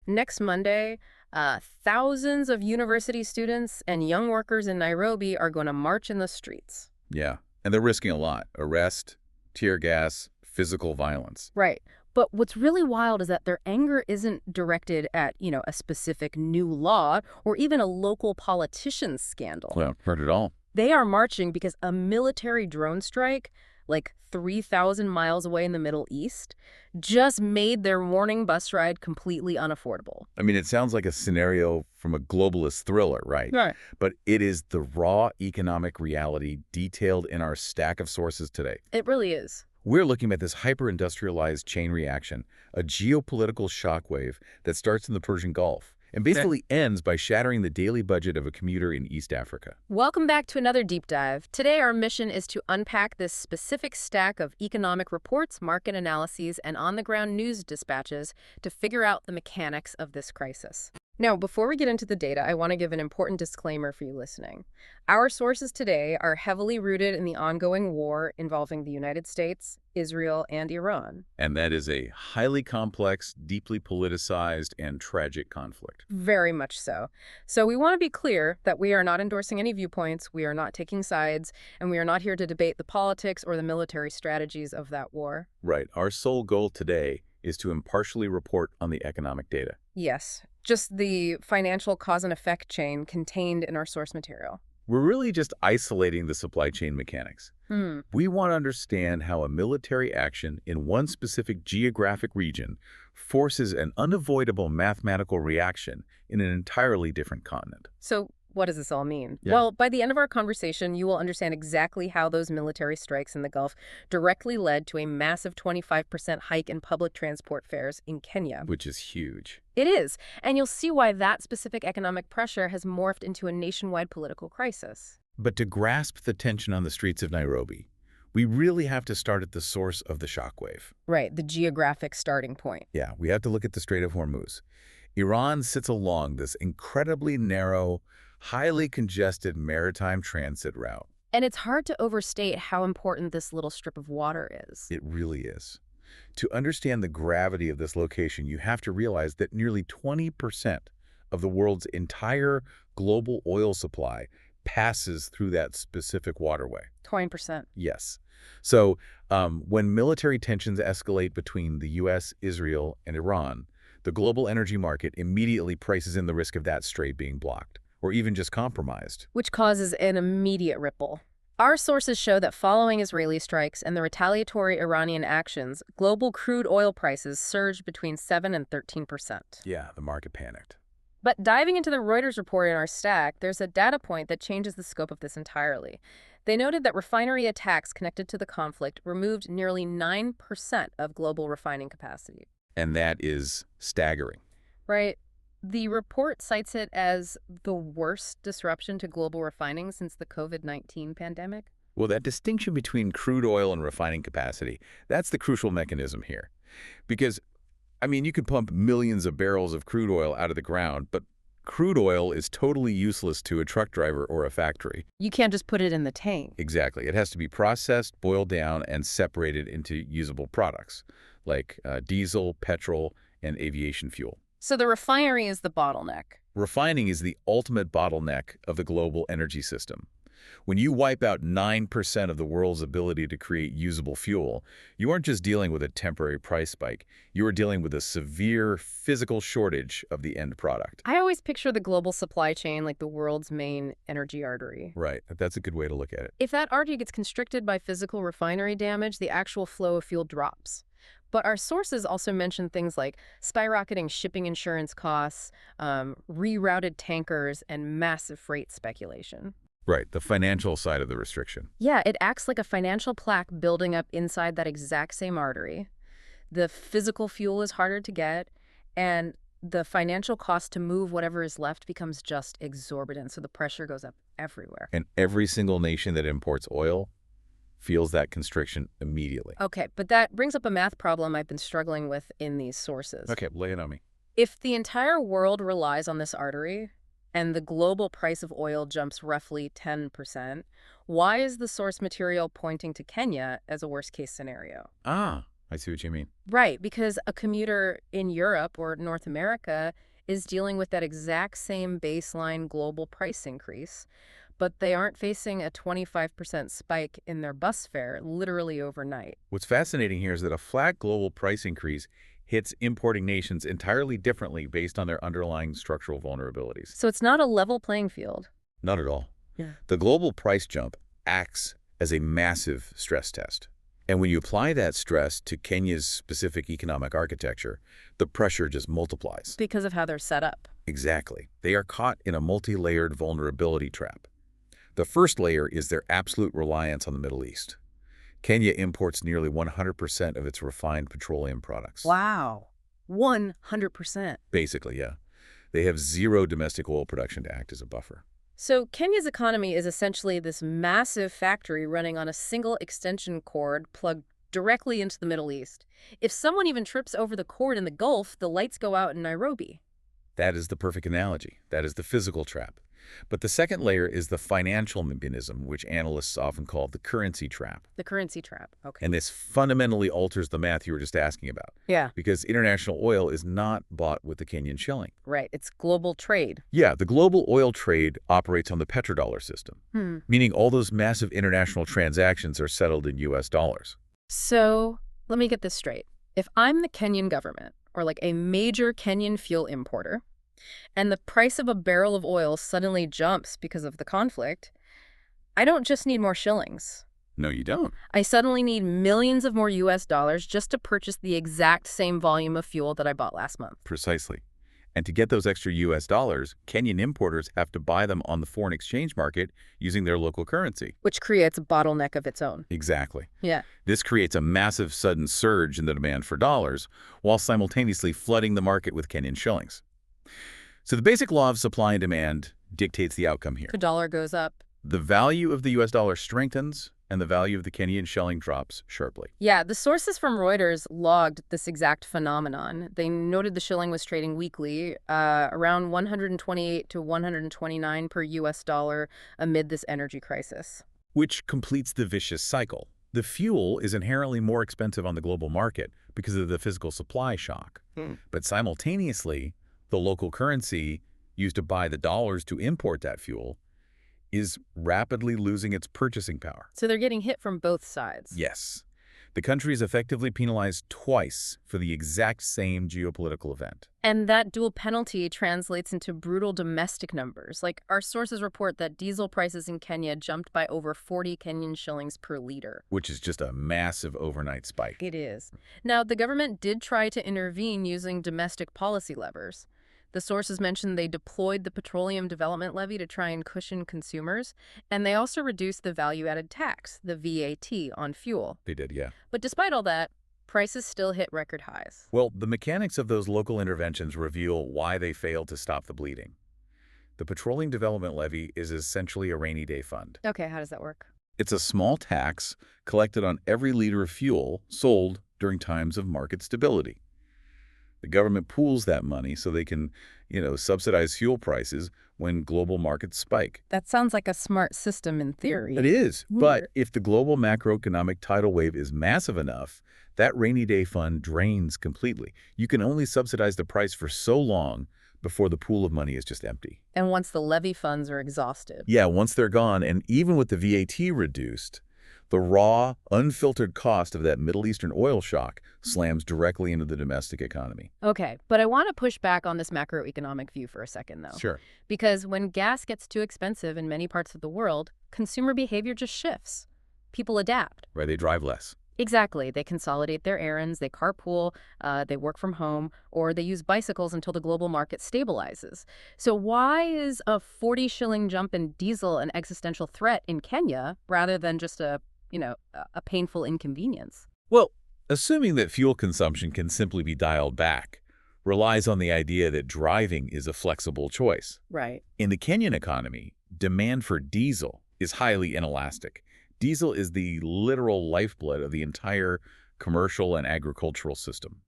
Next Monday, thousands of university students and young workers in Nairobi are going to march in the streets. Yeah, and they're risking a lot. Arrest, tear gas, physical violence. Right. But what's really wild is that their anger isn't directed at, a specific new law or even a local politician's scandal. Well, heard it all. They are marching because a military drone strike, like 3,000 miles away in the Middle East, just made their morning bus ride completely unaffordable. I mean, it sounds like a scenario from a globalist thriller, right? Right. But it is the raw economic reality detailed in our stack of sources today. It really is. We're looking at this hyper-industrialized chain reaction, a geopolitical shockwave that starts in the Persian Gulf and basically ends by shattering the daily budget of a commuter in East Africa. Welcome back to another deep dive. Today, our mission is to unpack this specific stack of economic reports, market analyses, and on-the-ground news dispatches to figure out the mechanics of this crisis. Now, before we get into the data, I want to give an important disclaimer for you listening. Our sources today are heavily rooted in the ongoing war involving the United States, Israel, and Iran. And that is a highly complex, deeply politicized, and tragic conflict. Very much so. So we want to be clear that we are not endorsing any viewpoints, we are not taking sides, and we are not here to debate the politics or the military strategies of that war. Right. Our sole goal today is to impartially report on the economic data. Yes, just the financial cause and effect chain contained in our source material. We're really just isolating the supply chain mechanics. We want to understand how a military action in one specific geographic region forces an unavoidable mathematical reaction in an entirely different continent. So what does this all mean? Yeah. Well, by the end of our conversation, you will understand exactly how those military strikes in the Gulf directly led to a massive 25% hike in public transport fares in Kenya. Which is huge. It is, and you'll see why that specific economic pressure has morphed into a nationwide political crisis. But to grasp the tension on the streets of Nairobi, we really have to start at the source of the shockwave. Right, the geographic starting point. Yeah, we have to look at the Strait of Hormuz. Iran sits along this incredibly narrow, highly congested maritime transit route. And it's hard to overstate how important this little strip of water is. It really is. To understand the gravity of this location, you have to realize that nearly 20% of the world's entire global oil supply passes through that specific waterway. 20%. Yes. So when military tensions escalate between the U.S., Israel, and Iran, the global energy market immediately prices in the risk of that strait being blocked, or even just compromised. Which causes an immediate ripple. Our sources show that following Israeli strikes and the retaliatory Iranian actions, global crude oil prices surged between 7 and 13%. Yeah, the market panicked. But diving into the Reuters report in our stack, there's a data point that changes the scope of this entirely. They noted that refinery attacks connected to the conflict removed nearly 9% of global refining capacity. And that is staggering. Right. The report cites it as the worst disruption to global refining since the COVID-19 pandemic. Well, that distinction between crude oil and refining capacity, that's the crucial mechanism here. Because, I mean, you could pump millions of barrels of crude oil out of the ground, but crude oil is totally useless to a truck driver or a factory. You can't just put it in the tank. Exactly. It has to be processed, boiled down, and separated into usable products, like diesel, petrol, and aviation fuel. So the refinery is the bottleneck. Refining is the ultimate bottleneck of the global energy system. When you wipe out 9% of the world's ability to create usable fuel, you aren't just dealing with a temporary price spike. You are dealing with a severe physical shortage of the end product. I always picture the global supply chain like the world's main energy artery. Right. That's a good way to look at it. If that artery gets constricted by physical refinery damage, the actual flow of fuel drops. But our sources also mention things like skyrocketing shipping insurance costs, rerouted tankers, and massive freight speculation. Right, the financial side of the restriction. Yeah, it acts like a financial plaque building up inside that exact same artery. The physical fuel is harder to get, and the financial cost to move whatever is left becomes just exorbitant, so the pressure goes up everywhere. And every single nation that imports oil feels that constriction immediately. Okay, but that brings up a math problem I've been struggling with in these sources. Okay, lay it on me. If the entire world relies on this artery, and the global price of oil jumps roughly 10%, why is the source material pointing to Kenya as a worst-case scenario? I see what you mean. Right, because a commuter in Europe or North America is dealing with that exact same baseline global price increase, but they aren't facing a 25% spike in their bus fare literally overnight. What's fascinating here is that a flat global price increase hits importing nations entirely differently based on their underlying structural vulnerabilities. So it's not a level playing field. Not at all. Yeah. The global price jump acts as a massive stress test. And when you apply that stress to Kenya's specific economic architecture, the pressure just multiplies. Because of how they're set up. Exactly. They are caught in a multi-layered vulnerability trap. The first layer is their absolute reliance on the Middle East. Kenya imports nearly 100% of its refined petroleum products. Wow. 100%. Basically, yeah. They have zero domestic oil production to act as a buffer. So Kenya's economy is essentially this massive factory running on a single extension cord plugged directly into the Middle East. If someone even trips over the cord in the Gulf, the lights go out in Nairobi. That is the perfect analogy. That is the physical trap. But the second layer is the financial mechanism, which analysts often call the currency trap. The currency trap. Okay. And this fundamentally alters the math you were just asking about. Yeah. Because international oil is not bought with the Kenyan shilling. Right. It's global trade. Yeah, the global oil trade operates on the petrodollar system, meaning all those massive international transactions are settled in U.S. dollars. So let me get this straight. If I'm the Kenyan government, or like a major Kenyan fuel importer, and the price of a barrel of oil suddenly jumps because of the conflict, I don't just need more shillings. No, you don't. I suddenly need millions of more US dollars just to purchase the exact same volume of fuel that I bought last month. Precisely. And to get those extra U.S. dollars, Kenyan importers have to buy them on the foreign exchange market using their local currency. Which creates a bottleneck of its own. Exactly. Yeah. This creates a massive sudden surge in the demand for dollars, while simultaneously flooding the market with Kenyan shillings. So the basic law of supply and demand dictates the outcome here. The dollar goes up. The value of the U.S. dollar strengthens, and the value of the Kenyan shilling drops sharply. Yeah, the sources from Reuters logged this exact phenomenon. They noted the shilling was trading weekly, around 128 to 129 per US dollar amid this energy crisis. Which completes the vicious cycle. The fuel is inherently more expensive on the global market because of the physical supply shock. But simultaneously, the local currency used to buy the dollars to import that fuel is rapidly losing its purchasing power. So they're getting hit from both sides. Yes. The country is effectively penalized twice for the exact same geopolitical event. And that dual penalty translates into brutal domestic numbers. Like, our sources report that diesel prices in Kenya jumped by over 40 Kenyan shillings per liter. Which is just a massive overnight spike. It is. Now, the government did try to intervene using domestic policy levers. The sources mentioned they deployed the Petroleum Development Levy to try and cushion consumers, and they also reduced the value-added tax, the VAT, on fuel. They did, yeah. But despite all that, prices still hit record highs. Well, the mechanics of those local interventions reveal why they failed to stop the bleeding. The Petroleum Development Levy is essentially a rainy day fund. Okay, how does that work? It's a small tax collected on every liter of fuel sold during times of market stability. The government pools that money so they can, subsidize fuel prices when global markets spike. That sounds like a smart system in theory. It is, but if the global macroeconomic tidal wave is massive enough, that rainy day fund drains completely. You can only subsidize the price for so long before the pool of money is just empty. And once the levy funds are exhausted. Yeah, once they're gone, and even with the VAT reduced, the raw, unfiltered cost of that Middle Eastern oil shock slams directly into the domestic economy. Okay, but I want to push back on this macroeconomic view for a second, though. Sure. Because when gas gets too expensive in many parts of the world, consumer behavior just shifts. People adapt. Right, they drive less. Exactly. They consolidate their errands, they carpool, they work from home, or they use bicycles until the global market stabilizes. So why is a 40 shilling jump in diesel an existential threat in Kenya rather than just a painful inconvenience? Well, assuming that fuel consumption can simply be dialed back relies on the idea that driving is a flexible choice. Right. In the Kenyan economy, demand for diesel is highly inelastic. Diesel is the literal lifeblood of the entire commercial and agricultural system.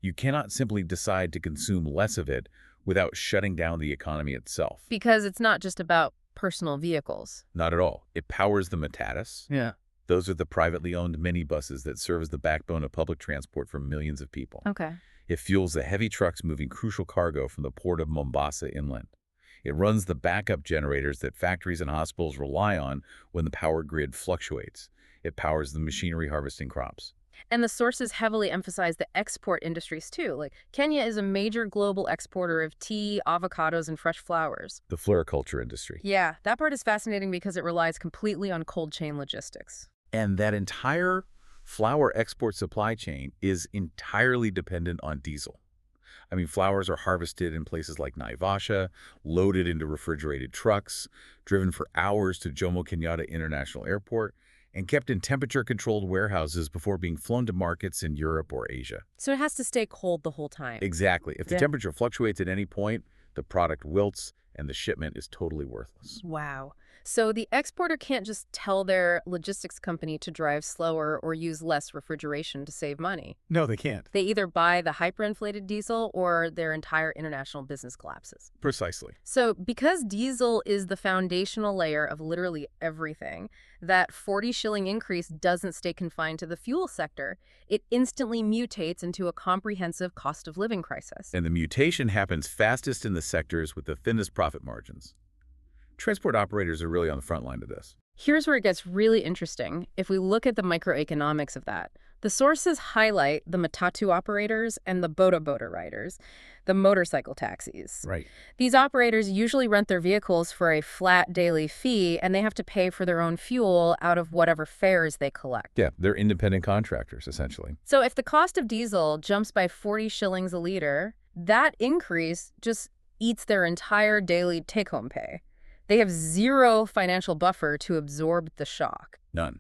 You cannot simply decide to consume less of it without shutting down the economy itself. Because it's not just about personal vehicles. Not at all. It powers the matatus, Yeah. Those are the privately owned minibuses that serve as the backbone of public transport for millions of people. Okay. It fuels the heavy trucks moving crucial cargo from the port of Mombasa inland. It runs the backup generators that factories and hospitals rely on when the power grid fluctuates. It powers the machinery harvesting crops. And the sources heavily emphasize the export industries too. Like Kenya is a major global exporter of tea, avocados, and fresh flowers. The floriculture industry. Yeah, that part is fascinating because it relies completely on cold chain logistics. And that entire flower export supply chain is entirely dependent on diesel. I mean, flowers are harvested in places like Naivasha, loaded into refrigerated trucks, driven for hours to Jomo Kenyatta International Airport, and kept in temperature-controlled warehouses before being flown to markets in Europe or Asia. So it has to stay cold the whole time. Exactly. If the Yeah. temperature fluctuates at any point, the product wilts and the shipment is totally worthless. Wow. So the exporter can't just tell their logistics company to drive slower or use less refrigeration to save money. No, they can't. They either buy the hyperinflated diesel or their entire international business collapses. Precisely. So because diesel is the foundational layer of literally everything, that 40 shilling increase doesn't stay confined to the fuel sector. It instantly mutates into a comprehensive cost of living crisis. And the mutation happens fastest in the sectors with the thinnest profit margins. Transport operators are really on the front line of this. Here's where it gets really interesting. If we look at the microeconomics of that, the sources highlight the matatu operators and the boda riders, the motorcycle taxis. Right. These operators usually rent their vehicles for a flat daily fee, and they have to pay for their own fuel out of whatever fares they collect. Yeah, they're independent contractors, essentially. So if the cost of diesel jumps by 40 shillings a liter, that increase just eats their entire daily take-home pay. They have zero financial buffer to absorb the shock. None.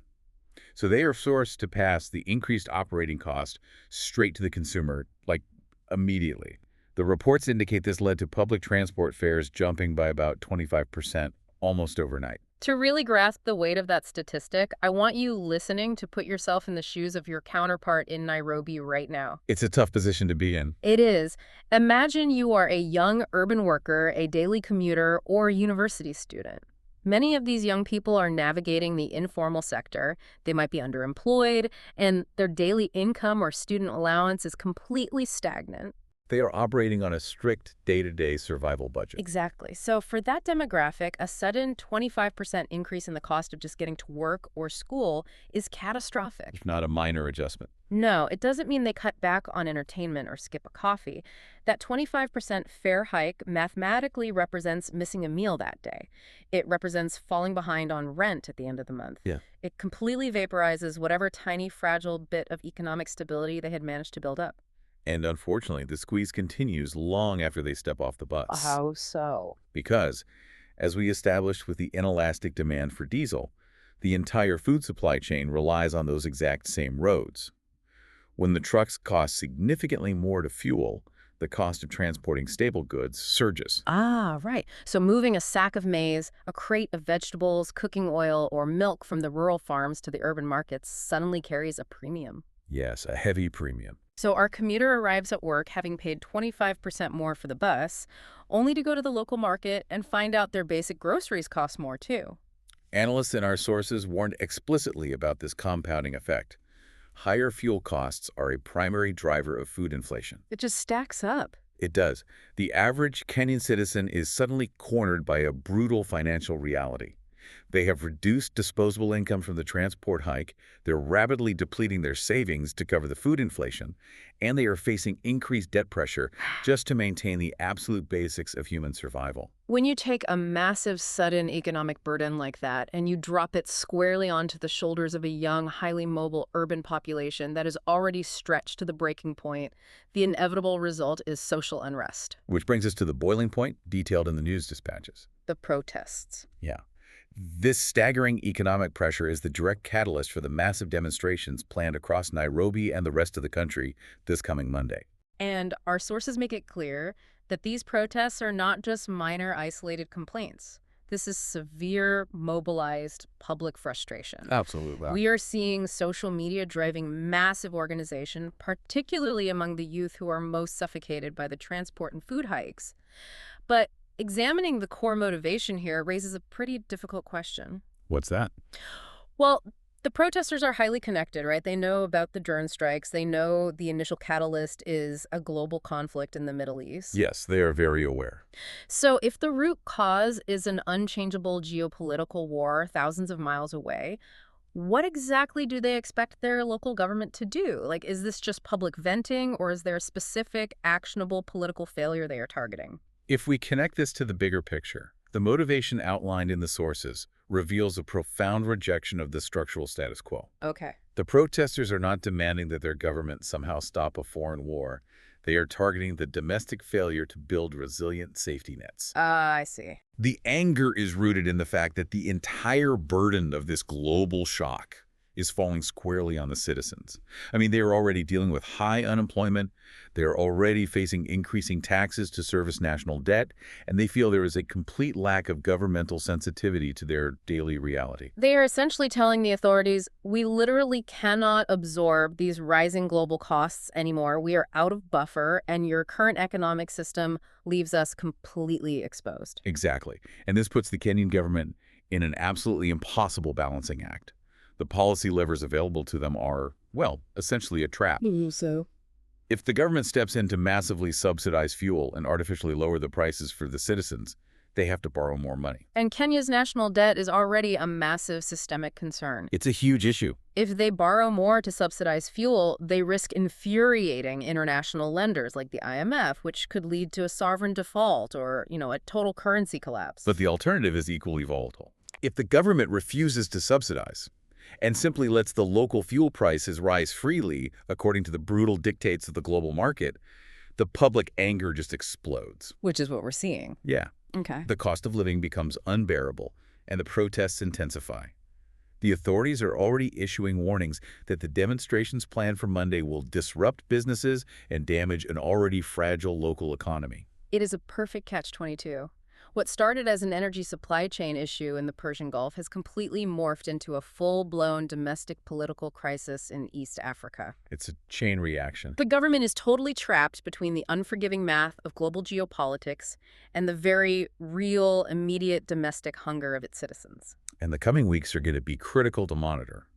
So they are forced to pass the increased operating cost straight to the consumer, like immediately. The reports indicate this led to public transport fares jumping by about 25% almost overnight. To really grasp the weight of that statistic, I want you listening to put yourself in the shoes of your counterpart in Nairobi right now. It's a tough position to be in. It is. Imagine you are a young urban worker, a daily commuter, or a university student. Many of these young people are navigating the informal sector. They might be underemployed, and their daily income or student allowance is completely stagnant. They are operating on a strict day-to-day survival budget. Exactly. So for that demographic, a sudden 25% increase in the cost of just getting to work or school is catastrophic. If not a minor adjustment. No, it doesn't mean they cut back on entertainment or skip a coffee. That 25% fare hike mathematically represents missing a meal that day. It represents falling behind on rent at the end of the month. Yeah. It completely vaporizes whatever tiny, fragile bit of economic stability they had managed to build up. And unfortunately, the squeeze continues long after they step off the bus. How so? Because, as we established with the inelastic demand for diesel, the entire food supply chain relies on those exact same roads. When the trucks cost significantly more to fuel, the cost of transporting staple goods surges. Ah, right. So moving a sack of maize, a crate of vegetables, cooking oil, or milk from the rural farms to the urban markets suddenly carries a premium. Yes, a heavy premium. So our commuter arrives at work having paid 25% more for the bus, only to go to the local market and find out their basic groceries cost more too. Analysts in our sources warned explicitly about this compounding effect. Higher fuel costs are a primary driver of food inflation. It just stacks up. It does. The average Kenyan citizen is suddenly cornered by a brutal financial reality. They have reduced disposable income from the transport hike, they're rapidly depleting their savings to cover the food inflation, and they are facing increased debt pressure just to maintain the absolute basics of human survival. When you take a massive, sudden economic burden like that and you drop it squarely onto the shoulders of a young, highly mobile urban population that is already stretched to the breaking point, the inevitable result is social unrest. Which brings us to the boiling point detailed in the news dispatches. The protests. Yeah. This staggering economic pressure is the direct catalyst for the massive demonstrations planned across Nairobi and the rest of the country this coming Monday. And our sources make it clear that these protests are not just minor isolated complaints. This is severe, mobilized public frustration. Absolutely. We are seeing social media driving massive organization, particularly among the youth who are most suffocated by the transport and food hikes. But examining the core motivation here raises a pretty difficult question. What's that? Well, The protesters are highly connected, right? They know about the drone strikes. They know the initial catalyst is a global conflict in the Middle East. Yes, they are very aware. So if the root cause is an unchangeable geopolitical war thousands of miles away, what exactly do they expect their local government to do? Like, is this just public venting, or is there a specific, actionable political failure they are targeting? If we connect this to the bigger picture, the motivation outlined in the sources reveals a profound rejection of the structural status quo. Okay. The protesters are not demanding that their government somehow stop a foreign war. They are targeting the domestic failure to build resilient safety nets. I see. The anger is rooted in the fact that the entire burden of this global shock is falling squarely on the citizens. I mean, they are already dealing with high unemployment, they are already facing increasing taxes to service national debt, and they feel there is a complete lack of governmental sensitivity to their daily reality. They are essentially telling the authorities, we literally cannot absorb these rising global costs anymore. We are out of buffer, and your current economic system leaves us completely exposed. Exactly. And this puts the Kenyan government in an absolutely impossible balancing act. The policy levers available to them are, well, essentially a trap. So? If the government steps in to massively subsidize fuel and artificially lower the prices for the citizens, they have to borrow more money. And Kenya's national debt is already a massive systemic concern. It's a huge issue. If they borrow more to subsidize fuel, they risk infuriating international lenders like the IMF, which could lead to a sovereign default or, a total currency collapse. But the alternative is equally volatile. If the government refuses to subsidize and simply lets the local fuel prices rise freely according to the brutal dictates of the global market, the public anger just explodes. Which is what we're seeing. Yeah. Okay. The cost of living becomes unbearable, and the protests intensify. The authorities are already issuing warnings that the demonstrations planned for Monday will disrupt businesses and damage an already fragile local economy. It is a perfect catch-22. What started as an energy supply chain issue in the Persian Gulf has completely morphed into a full-blown domestic political crisis in East Africa. It's a chain reaction. The government is totally trapped between the unforgiving math of global geopolitics and the very real, immediate domestic hunger of its citizens. And the coming weeks are going to be critical to monitor,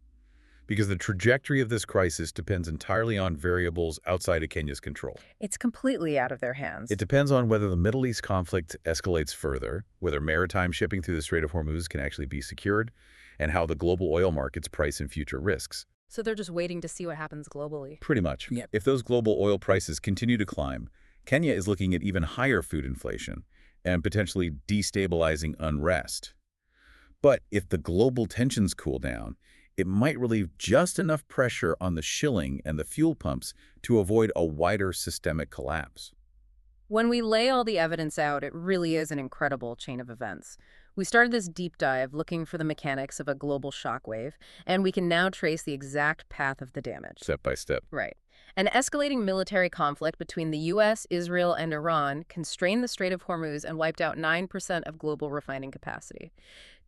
because the trajectory of this crisis depends entirely on variables outside of Kenya's control. It's completely out of their hands. It depends on whether the Middle East conflict escalates further, whether maritime shipping through the Strait of Hormuz can actually be secured, and how the global oil markets price in future risks. So they're just waiting to see what happens globally. Pretty much. Yep. If those global oil prices continue to climb, Kenya is looking at even higher food inflation and potentially destabilizing unrest. But if the global tensions cool down, it might relieve just enough pressure on the shilling and the fuel pumps to avoid a wider systemic collapse. When we lay all the evidence out, it really is an incredible chain of events. We started this deep dive looking for the mechanics of a global shockwave, and we can now trace the exact path of the damage. Step by step. Right. An escalating military conflict between the U.S., Israel, and Iran constrained the Strait of Hormuz and wiped out 9% of global refining capacity.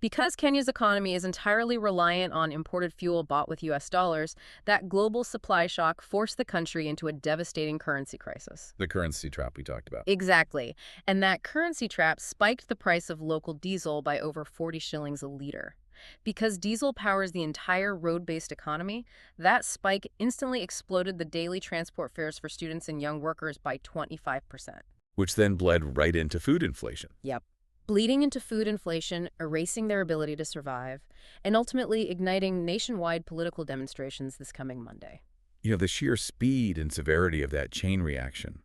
Because Kenya's economy is entirely reliant on imported fuel bought with U.S. dollars, that global supply shock forced the country into a devastating currency crisis. The currency trap we talked about. Exactly. And that currency trap spiked the price of local diesel by over 40 shillings a liter. Because diesel powers the entire road-based economy, that spike instantly exploded the daily transport fares for students and young workers by 25%. Which then bled right into food inflation. Yep. Bleeding into food inflation, erasing their ability to survive, and ultimately igniting nationwide political demonstrations this coming Monday. The sheer speed and severity of that chain reaction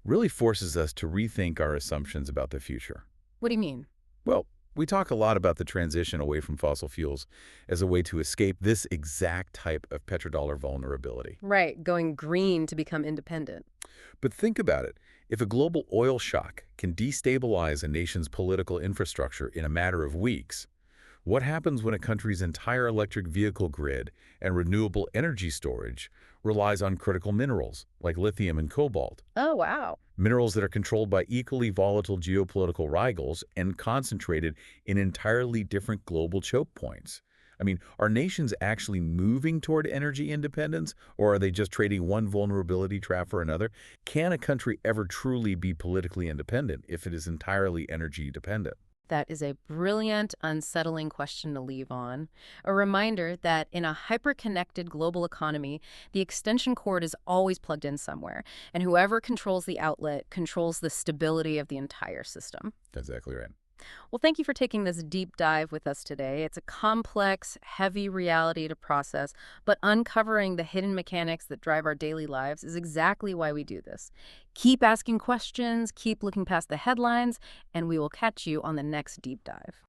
really forces us to rethink our assumptions about the future. What do you mean? Well, we talk a lot about the transition away from fossil fuels as a way to escape this exact type of petrodollar vulnerability. Right, going green to become independent. But think about it. If a global oil shock can destabilize a nation's political infrastructure in a matter of weeks, what happens when a country's entire electric vehicle grid and renewable energy storage relies on critical minerals like lithium and cobalt? Oh, wow. Minerals that are controlled by equally volatile geopolitical rivals and concentrated in entirely different global choke points. I mean, are nations actually moving toward energy independence, or are they just trading one vulnerability trap for another? Can a country ever truly be politically independent if it is entirely energy dependent? That is a brilliant, unsettling question to leave on. A reminder that in a hyper-connected global economy, the extension cord is always plugged in somewhere, and whoever controls the outlet controls the stability of the entire system. Exactly right. Well, thank you for taking this deep dive with us today. It's a complex, heavy reality to process, but uncovering the hidden mechanics that drive our daily lives is exactly why we do this. Keep asking questions, keep looking past the headlines, and we will catch you on the next deep dive.